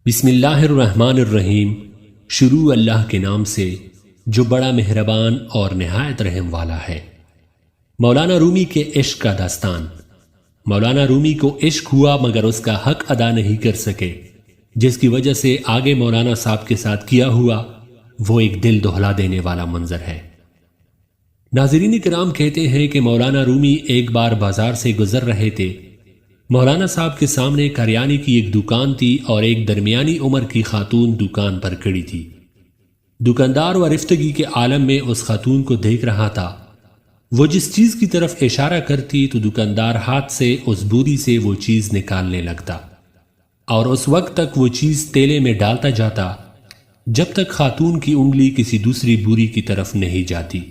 بسم اللہ الرحمن الرحیم۔ شروع اللہ کے نام سے جو بڑا مہربان اور نہایت رحم والا ہے۔ مولانا رومی کے عشق کا داستان۔ مولانا رومی کو عشق ہوا مگر اس کا حق ادا نہیں کر سکے، جس کی وجہ سے آگے مولانا صاحب کے ساتھ کیا ہوا وہ ایک دل دہلا دینے والا منظر ہے۔ ناظرین کرام کہتے ہیں کہ مولانا رومی ایک بار بازار سے گزر رہے تھے۔ مولانا صاحب کے سامنے کریانے کی ایک دکان تھی اور ایک درمیانی عمر کی خاتون دکان پر کھڑی تھی۔ دکاندار و رفتگی کے عالم میں اس خاتون کو دیکھ رہا تھا۔ وہ جس چیز کی طرف اشارہ کرتی تو دکاندار ہاتھ سے اس بوری سے وہ چیز نکالنے لگتا اور اس وقت تک وہ چیز تیلے میں ڈالتا جاتا جب تک خاتون کی انگلی کسی دوسری بوری کی طرف نہیں جاتی،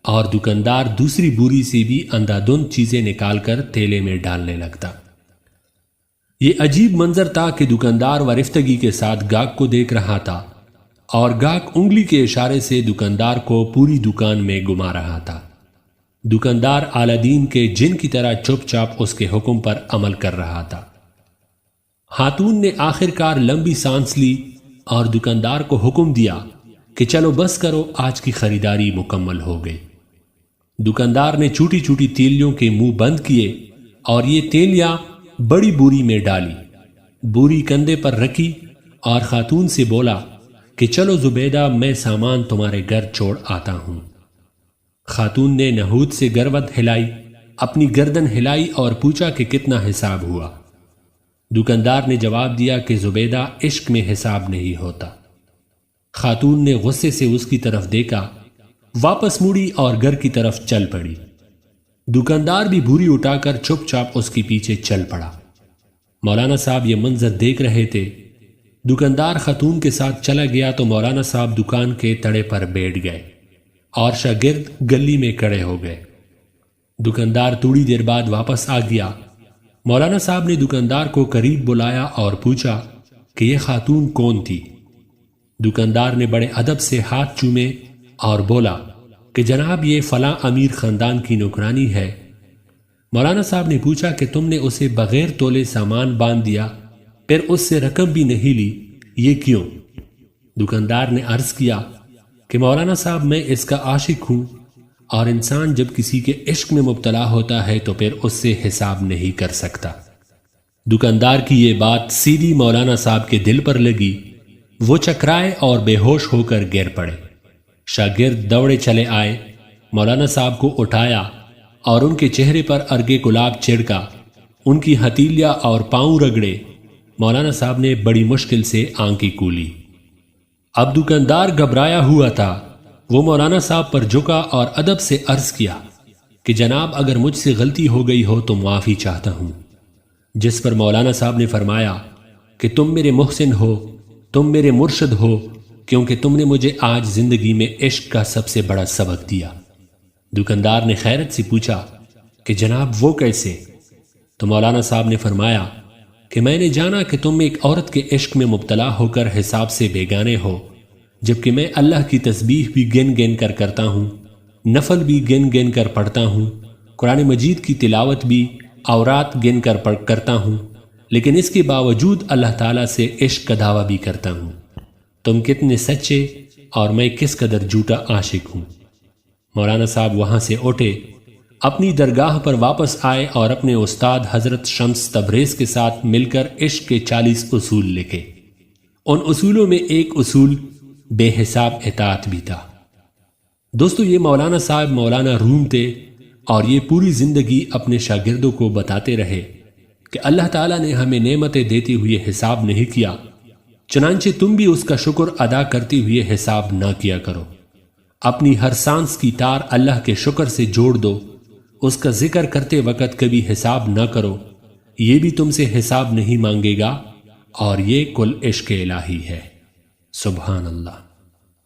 اور دکاندار دوسری بوری سے بھی اندھادھند چیزیں نکال کر تیلے میں ڈالنے لگتا۔ یہ عجیب منظر تھا کہ دکاندار ورفتگی کے ساتھ گاہک کو دیکھ رہا تھا اور گاہک انگلی کے اشارے سے دکاندار کو پوری دکان میں گھما رہا تھا۔ دکاندار اعلی دین کے جن کی طرح چپ چاپ اس کے حکم پر عمل کر رہا تھا۔ خاتون نے آخر کار لمبی سانس لی اور دکاندار کو حکم دیا کہ چلو بس کرو، آج کی خریداری مکمل ہو گئی۔ دکاندار نے چھوٹی چھوٹی تیلیوں کے منہ بند کیے اور یہ تیلیاں بڑی بوری میں ڈالی، بوری کندھے پر رکھی اور خاتون سے بولا کہ چلو زبیدہ، میں سامان تمہارے گھر چھوڑ آتا ہوں۔ خاتون نے نحوست سے گروت ہلائی، اپنی گردن ہلائی اور پوچھا کہ کتنا حساب ہوا۔ دکاندار نے جواب دیا کہ زبیدہ، عشق میں حساب نہیں ہوتا۔ خاتون نے غصے سے اس کی طرف دیکھا، واپس مڑی اور گھر کی طرف چل پڑی۔ دکاندار بھی بوری اٹھا کر چپ چاپ اس کے پیچھے چل پڑا۔ مولانا صاحب یہ منظر دیکھ رہے تھے۔ دکاندار خاتون کے ساتھ چلا گیا تو مولانا صاحب دکان کے تڑے پر بیٹھ گئے اور شاگرد گلی میں کھڑے ہو گئے۔ دکاندار تھوڑی دیر بعد واپس آ گیا۔ مولانا صاحب نے دکاندار کو قریب بلایا اور پوچھا کہ یہ خاتون کون تھی؟ دکاندار نے بڑے ادب سے ہاتھ چومے اور بولا کہ جناب، یہ فلاں امیر خاندان کی نوکرانی ہے۔ مولانا صاحب نے پوچھا کہ تم نے اسے بغیر تولے سامان باندھ دیا، پھر اس سے رقم بھی نہیں لی، یہ کیوں؟ دکاندار نے عرض کیا کہ مولانا صاحب، میں اس کا عاشق ہوں، اور انسان جب کسی کے عشق میں مبتلا ہوتا ہے تو پھر اس سے حساب نہیں کر سکتا۔ دکاندار کی یہ بات سیدھی مولانا صاحب کے دل پر لگی۔ وہ چکرائے اور بے ہوش ہو کر گر پڑے۔ شاگرد دوڑے چلے آئے، مولانا صاحب کو اٹھایا اور ان کے چہرے پر ارگے گلاب چھڑکا، ان کی ہتھیلیاں اور پاؤں رگڑے۔ مولانا صاحب نے بڑی مشکل سے آنکھیں کھولی۔ اب دکاندار گھبرایا ہوا تھا۔ وہ مولانا صاحب پر جھکا اور ادب سے عرض کیا کہ جناب، اگر مجھ سے غلطی ہو گئی ہو تو معافی چاہتا ہوں۔ جس پر مولانا صاحب نے فرمایا کہ تم میرے محسن ہو، تم میرے مرشد ہو، کیونکہ تم نے مجھے آج زندگی میں عشق کا سب سے بڑا سبق دیا۔ دکاندار نے خیرت سے پوچھا کہ جناب وہ کیسے؟ تو مولانا صاحب نے فرمایا کہ میں نے جانا کہ تم ایک عورت کے عشق میں مبتلا ہو کر حساب سے بیگانے ہو، جبکہ میں اللہ کی تسبیح بھی گن گن کر کرتا ہوں، نفل بھی گن گن کر پڑھتا ہوں، قرآن مجید کی تلاوت بھی اورات گن کر کرتا ہوں، لیکن اس کے باوجود اللہ تعالیٰ سے عشق کا دعویٰ بھی کرتا ہوں۔ تم کتنے سچے اور میں کس قدر جھوٹا عاشق ہوں۔ مولانا صاحب وہاں سے اٹھے، اپنی درگاہ پر واپس آئے اور اپنے استاد حضرت شمس تبریز کے ساتھ مل کر عشق کے 40 اصول لکھے۔ ان اصولوں میں ایک اصول بے حساب اطاعت بھی تھا۔ دوستو، یہ مولانا صاحب مولانا روم تھے اور یہ پوری زندگی اپنے شاگردوں کو بتاتے رہے کہ اللہ تعالیٰ نے ہمیں نعمتیں دیتے ہوئے حساب نہیں کیا، چنانچہ تم بھی اس کا شکر ادا کرتے ہوئے حساب نہ کیا کرو۔ اپنی ہر سانس کی تار اللہ کے شکر سے جوڑ دو، اس کا ذکر کرتے وقت کبھی حساب نہ کرو، یہ بھی تم سے حساب نہیں مانگے گا، اور یہ کل عشق الہی ہے۔ سبحان اللہ۔